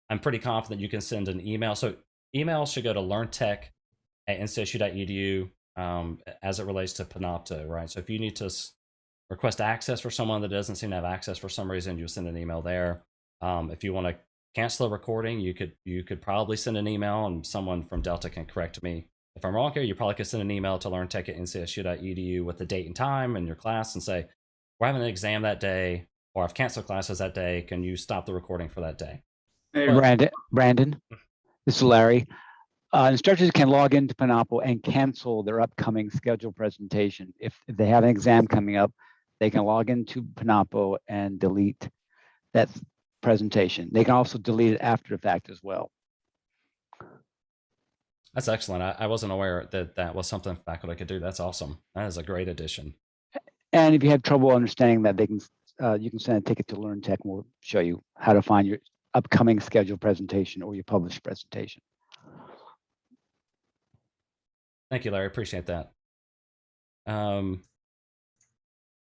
I'm pretty confident you can send an email. So email should go to learntech@ncsu.edu as it relates to Panopto, right? So if you need to request access for someone that doesn't seem to have access for some reason, you'll send an email there. If you want to cancel a recording, you could probably send an email, and someone from Delta can correct me if I'm wrong here. You probably could send an email to learntech@ncsu.edu with the date and time and your class and say, we're having an exam that day, or I've canceled classes that day. Can you stop the recording for that day? Hey, Brandon, this is Larry. Instructors can log into Panopto and cancel their upcoming scheduled presentation. If they have an exam coming up, they can log into Panopto and delete that presentation. They can also delete it after the fact as well. That's excellent. I wasn't aware that that was something faculty could do. That's awesome. That is a great addition. And if you have trouble understanding that, they can you can send a ticket to LearnTech, and we'll show you how to find your upcoming scheduled presentation or your published presentation. Thank you, Larry. Appreciate that.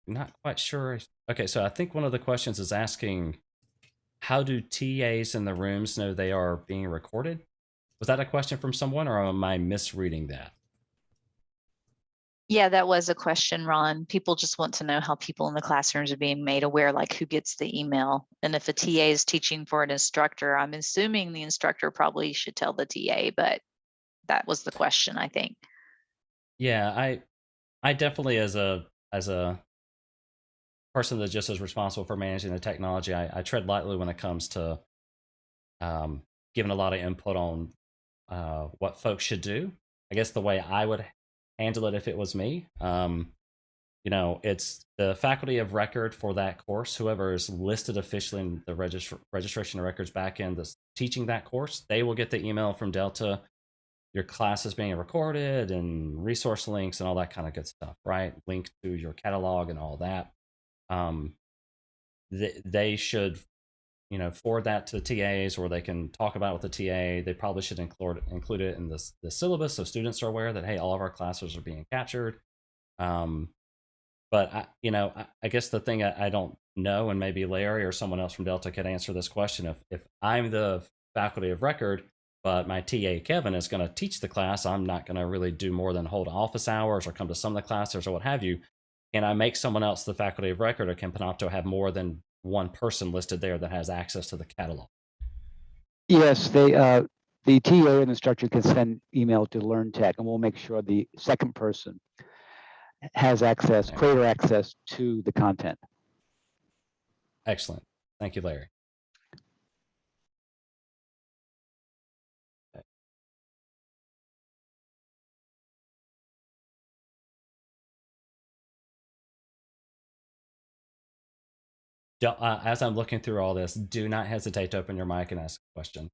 Not quite sure. Okay, so I think one of the questions is asking, how do TAs in the rooms know they are being recorded? Was that a question from someone, or am I misreading that? Yeah, that was a question, Ron. People just want to know how people in the classrooms are being made aware, like who gets the email. And if a TA is teaching for an instructor, I'm assuming the instructor probably should tell the TA, but that was the question, I think. Yeah, I definitely, as a person that just is responsible for managing the technology, I tread lightly when it comes to giving a lot of input on what folks should do. I guess the way I would handle it if it was me, you know, it's the faculty of record for that course, whoever is listed officially in the registration of records backend that's teaching that course, they will get the email from Delta. Your class is being recorded and resource links and all that kind of good stuff, right? Link to your catalog and all that. They should, you know, forward that to the TAs, or they can talk about it with the TA. They probably should include it in the syllabus so students are aware that, hey, all of our classes are being captured. But I guess the thing I don't know, and maybe Larry or someone else from Delta could answer this question: if I'm the faculty of record, but my TA Kevin is going to teach the class, I'm not going to really do more than hold office hours or come to some of the classes or what have you. Can I make someone else the faculty of record, or can Panopto have more than one person listed there that has access to the catalog? Yes, the TA and instructor can send email to LearnTech, and we'll make sure the second person has access, greater access to the content. Excellent. Thank you, Larry. As I'm looking through all this, do not hesitate to open your mic and ask a question.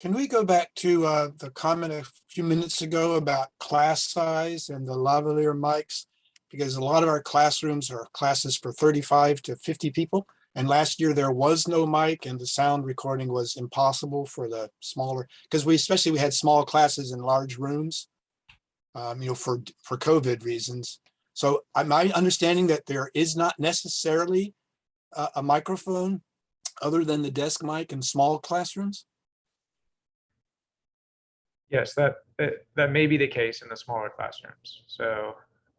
Can we go back to the comment a few minutes ago about class size and the lavalier mics? Because a lot of our classrooms are classes for 35 to 50 people. And last year there was no mic and the sound recording was impossible for the smaller, because we had small classes in large rooms, for COVID reasons. So my understanding that there is not necessarily a microphone other than the desk mic in small classrooms. Yes, that may be the case in the smaller classrooms. So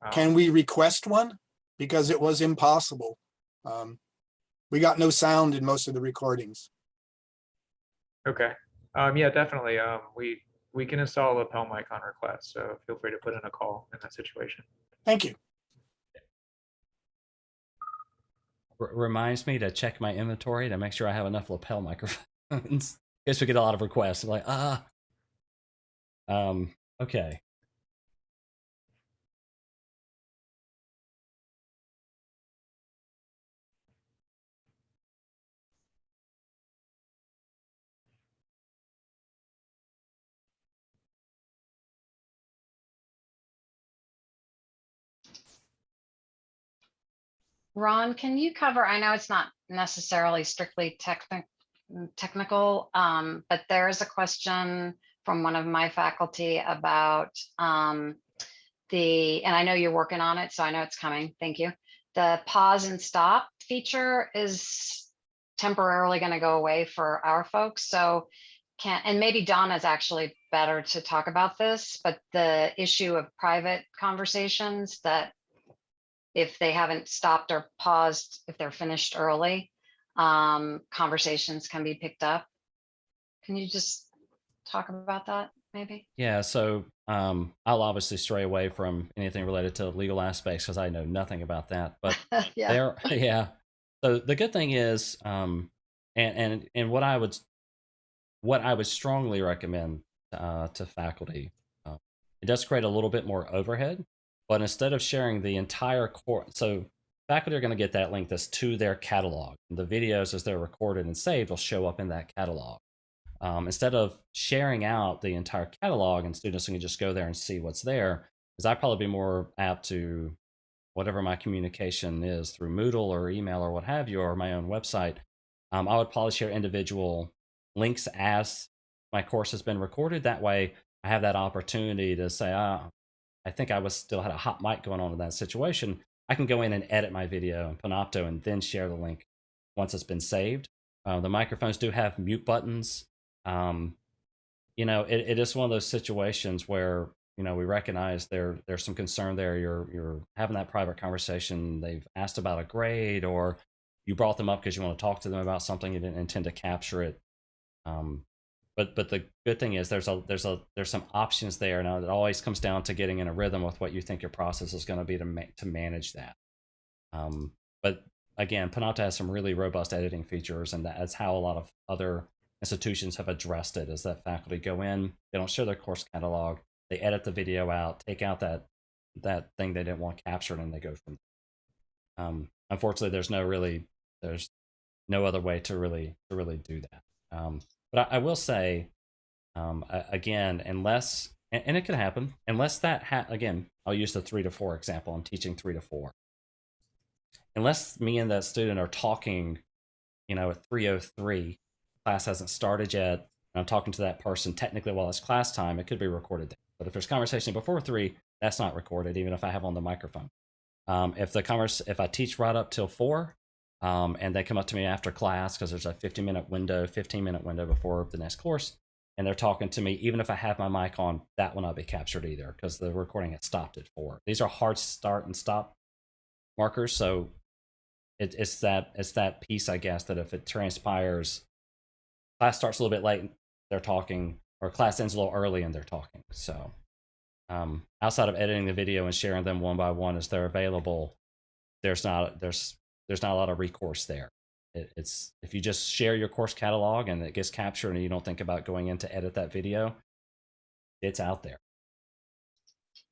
can we request one? Because it was impossible. We got no sound in most of the recordings. Okay. Yeah, definitely. We can install a lapel mic on request. So feel free to put in a call in that situation. Thank you. Reminds me to check my inventory to make sure I have enough lapel microphones. Guess we get a lot of requests. I'm like, okay. Ron, can you cover, I know it's not necessarily strictly technical, but there is a question from one of my faculty about and I know you're working on it, so I know it's coming. Thank you. The pause and stop feature is temporarily going to go away for our folks. So and maybe Donna's actually better to talk about this, but the issue of private conversations that if they haven't stopped or paused, if they're finished early, conversations can be picked up. Can you just talk about that maybe? Yeah, so I'll obviously stray away from anything related to legal aspects because I know nothing about that. But Yeah. there, yeah. So the good thing is, and what I would strongly recommend to faculty, it does create a little bit more overhead, but instead of sharing the entire course, so faculty are going to get that link that's to their catalog. The videos, as they're recorded and saved, will show up in that catalog. Instead of sharing out the entire catalog and students can just go there and see what's there, is I'd probably be more apt to whatever my communication is through Moodle or email or what have you, or my own website. I would probably share individual links as my course has been recorded. That way I have that opportunity to say, I think I was still had a hot mic going on in that situation. I can go in and edit my video in Panopto and then share the link once it's been saved. The microphones do have mute buttons. It is one of those situations where we recognize there's some concern there. You're having that private conversation. They've asked about a grade, or you brought them up because you want to talk to them about something. You didn't intend to capture it. But the good thing is there's some options there. Now it always comes down to getting in a rhythm with what you think your process is going to be to manage that. But again, Panopto has some really robust editing features, and that's how a lot of other institutions have addressed it, is that faculty go in, they don't share their course catalog, they edit the video out, take out that thing they didn't want captured, and they go from there. Unfortunately, there's no other way to really do that. But I will say, again, unless, and it could happen, unless that, again, I'll use the 3 to 4 example. I'm teaching 3 to 4. Unless me and that student are talking, at 3:03, class hasn't started yet, and I'm talking to that person, technically while it's class time, it could be recorded there. But if there's conversation before 3, that's not recorded, even if I have on the microphone. If I teach right up till 4, and they come up to me after class, because there's a 15-minute window before the next course, and they're talking to me, even if I have my mic on, that will not be captured either, because the recording has stopped at 4. These are hard start and stop markers, so it's that piece, I guess, that if it transpires, class starts a little bit late, they're talking, or class ends a little early and they're talking. So outside of editing the video and sharing them one by one as they're available, there's not a lot of recourse there. It's if you just share your course catalog and it gets captured and you don't think about going in to edit that video, it's out there.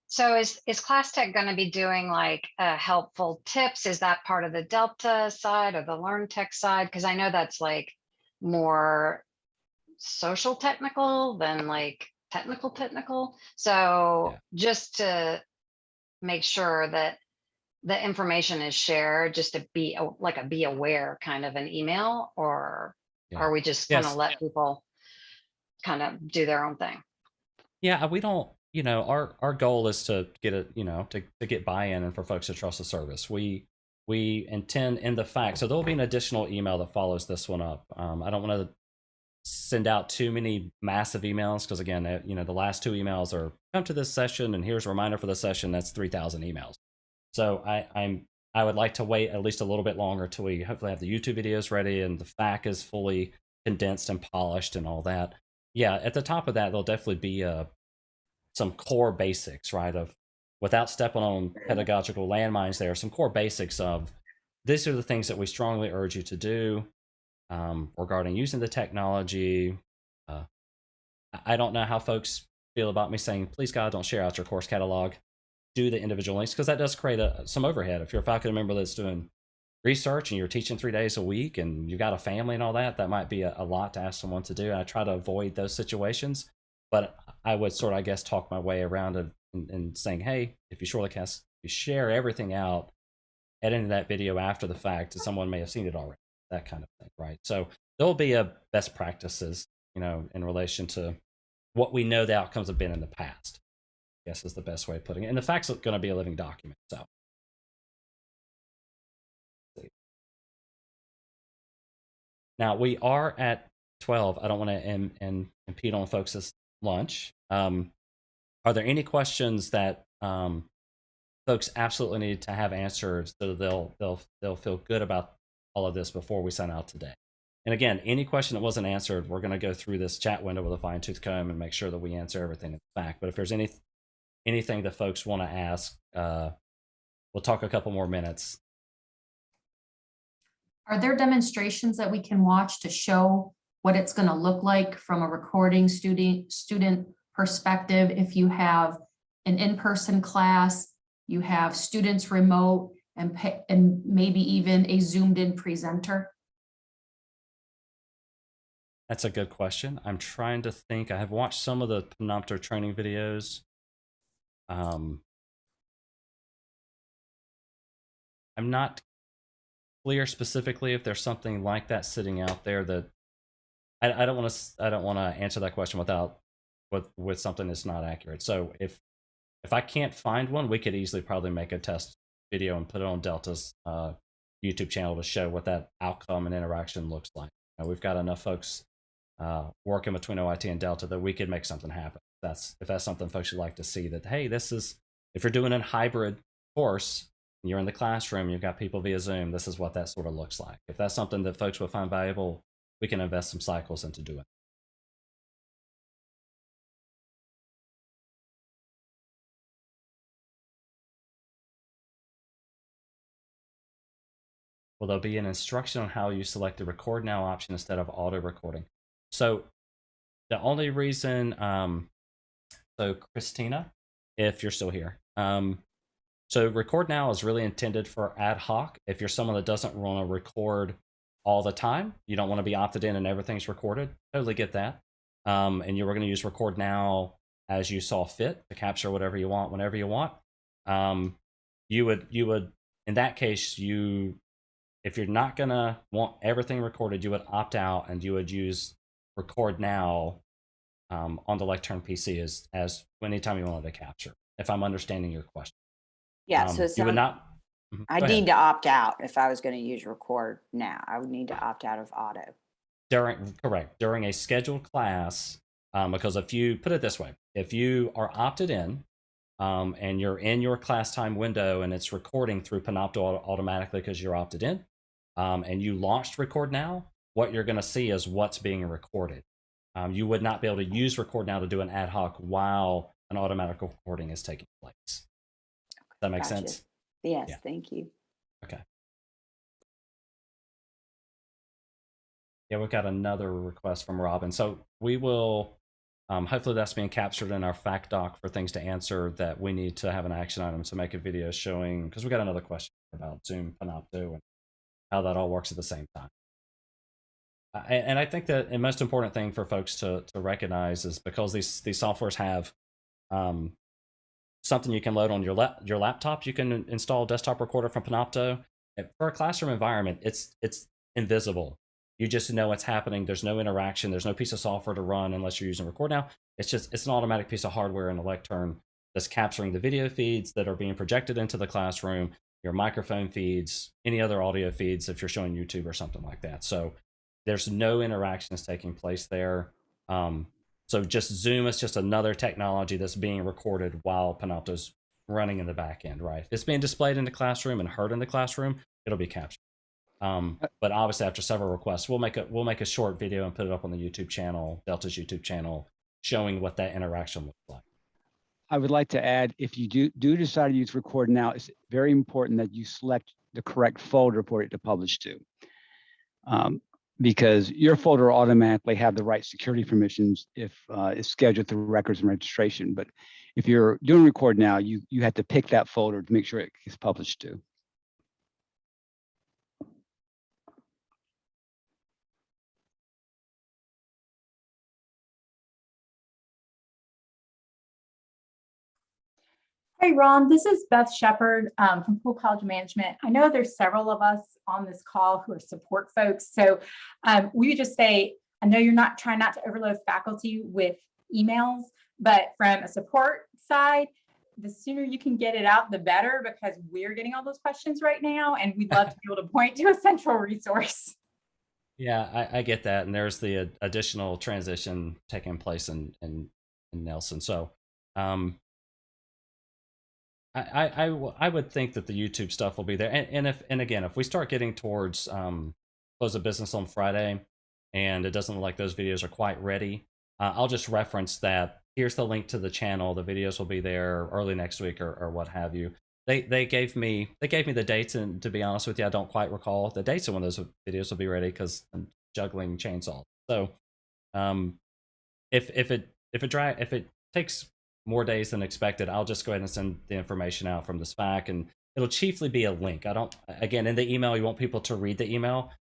So is Class Tech going to be doing like helpful tips? Is that part of the Delta side or the Learn Tech side? Because I know that's like more social technical than like technical. So just to make sure that the information is shared, just to be be aware kind of an email, or are we just kind of let people kind of do their own thing? Yeah, we don't, our goal is to get it, to get buy-in and for folks to trust the service. We intend in the fact, so there'll be an additional email that follows this one up. I don't want to send out too many massive emails, because again, the last 2 emails are come to this session and here's a reminder for the session. That's 3,000 emails. So I would like to wait at least a little bit longer till we hopefully have the YouTube videos ready and the FAQ is fully condensed and polished and all that. Yeah, at the top of that, there'll definitely be some core basics, right? Of without stepping on pedagogical landmines, there are some core basics of these are the things that we strongly urge you to do regarding using the technology. I don't know how folks feel about me saying, please God, don't share out your course catalog. Do the individual links, because that does create some overhead. If you're a faculty member that's doing research and you're teaching 3 days a week and you've got a family and all that, that might be a lot to ask someone to do. And I try to avoid those situations, but I would sort of, I guess, talk my way around it and saying, hey, if you share everything out, editing that video after the fact, someone may have seen it already, that kind of thing, right? So there'll be a best practices, in relation to what we know the outcomes have been in the past, I guess is the best way of putting it. And the fact's going to be a living document, so. Now we are at 12. I don't want to impede on folks' lunch. Are there any questions that folks folks absolutely need to have answers so they'll feel good about all of this before we sign out today. And again, any question that wasn't answered, we're going to go through this chat window with a fine tooth comb and make sure that we answer everything back. But if there's anything that folks want to ask, we'll talk a couple more minutes. Are there demonstrations that we can watch to show what it's going to look like from a recording student perspective? If you have an in-person class, you have students remote, and maybe even a zoomed in presenter? That's a good question. I'm trying to think. I have watched some of the Panopto training videos. I'm not clear specifically if there's something like that sitting out there that I don't want to answer that question with something that's not accurate. So if I can't find one, we could easily probably make a test video and put it on Delta's YouTube channel to show what that outcome and interaction looks like. We've got enough folks working between OIT and Delta that we could make something happen. If that's something folks would like to see, that hey, this is, if you're doing a hybrid course and you're in the classroom, you've got people via Zoom, this is what that sort of looks like. If that's something that folks would find valuable, we can invest some cycles into doing. Will there be an instruction on how you select the record now option instead of auto recording? So the only reason, so Christina, if you're still here, so record now is really intended for ad hoc. If you're someone that doesn't want to record all the time, you don't want to be opted in and everything's recorded, totally get that. And you were going to use record now as you saw fit to capture whatever you want, whenever you want. You would, in that case, if you're not going to want everything recorded, you would opt out and you would use record now on the Lectern PC as anytime you wanted to capture, if I'm understanding your question. Yeah, so you would not. I'd need to opt out if I was going to use record now. I would need to opt out of auto. During a scheduled class, because if you put it this way, if you are opted in and you're in your class time window and it's recording through Panopto automatically because you're opted in, and you launched record now, what you're going to see is what's being recorded. You would not be able to use record now to do an ad hoc while an automatic recording is taking place. Does that make sense? Yes, yeah. Thank you. Okay. Yeah, we've got another request from Robin. So we will, hopefully that's being captured in our fact doc for things to answer that we need to have an action item to make a video showing, because we got another question about Zoom Panopto and how that all works at the same time. And I think that the most important thing for folks to recognize is because these softwares have something you can load on your laptop, you can install a desktop recorder from Panopto. For a classroom environment, it's invisible. You just know what's happening. There's no interaction. There's no piece of software to run unless you're using record now. It's an automatic piece of hardware in a Lectern that's capturing the video feeds that are being projected into the classroom, your microphone feeds, any other audio feeds if you're showing YouTube or something like that. So there's no interactions taking place there. So just Zoom is just another technology that's being recorded while Panopto's running in the back end, right? If it's being displayed in the classroom and heard in the classroom, it'll be captured. But obviously after several requests, we'll make a short video and put it up on the YouTube channel, Delta's YouTube channel, showing what that interaction looks like. I would like to add, if you do decide to use record now, it's very important that you select the correct folder for it to publish to. Because your folder will automatically have the right security permissions if it's scheduled through records and registration. But if you're doing record now, you have to pick that folder to make sure it gets published to. Hey, Ron, this is Beth Shepard from Poole College Management. I know there's several of us on this call who are support folks. So we would just say, I know you're not trying not to overload faculty with emails, but from a support side, the sooner you can get it out, the better, because we're getting all those questions right now. And we'd love to be able to point to a central resource. Yeah, I get that. And there's the additional transition taking place in Nelson. So I would think that the YouTube stuff will be there. And again, if we start getting towards close of business on Friday, and it doesn't look like those videos are quite ready, I'll just reference that. Here's the link to the channel. The videos will be there early next week or what have you. They gave me the dates, and to be honest with you, I don't quite recall the dates of when those videos will be ready because I'm juggling chainsaws. So if it takes more days than expected, I'll just go ahead and send the information out from the SPAC, and it'll chiefly be a link. I don't, again, in the email, you want people to read the email.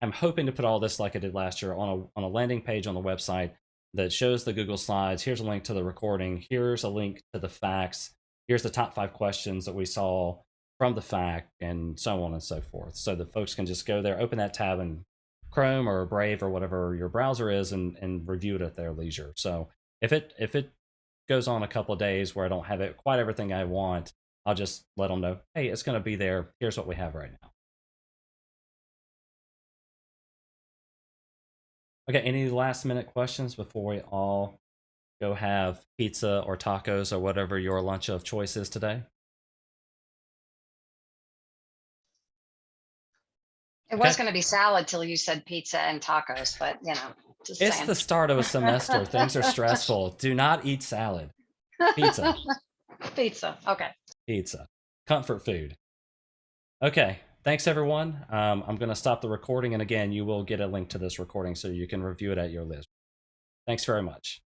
I'm hoping to put all this like I did last year on a landing page on the website that shows the Google Slides. Here's a link to the recording. Here's a link to the facts. Here's the top 5 questions that we saw from the fact, and so on and so forth. So that folks can just go there, open that tab in Chrome or Brave or whatever your browser is, and review it at their leisure. So if it goes on a couple of days where I don't have it quite everything I want, I'll just let them know, hey, it's going to be there. Here's what we have right now. Okay, any last minute questions before we all go have pizza or tacos or whatever your lunch of choice is today? It was going to be salad till you said pizza and tacos, but you know, just It's saying. the start of a semester. Things are stressful. Do not eat salad. Pizza. Pizza. Okay. Pizza. Comfort food. Okay. Thanks, everyone. I'm going to stop the recording. And again, you will get a link to this recording so you can review it at your leisure. Thanks very much.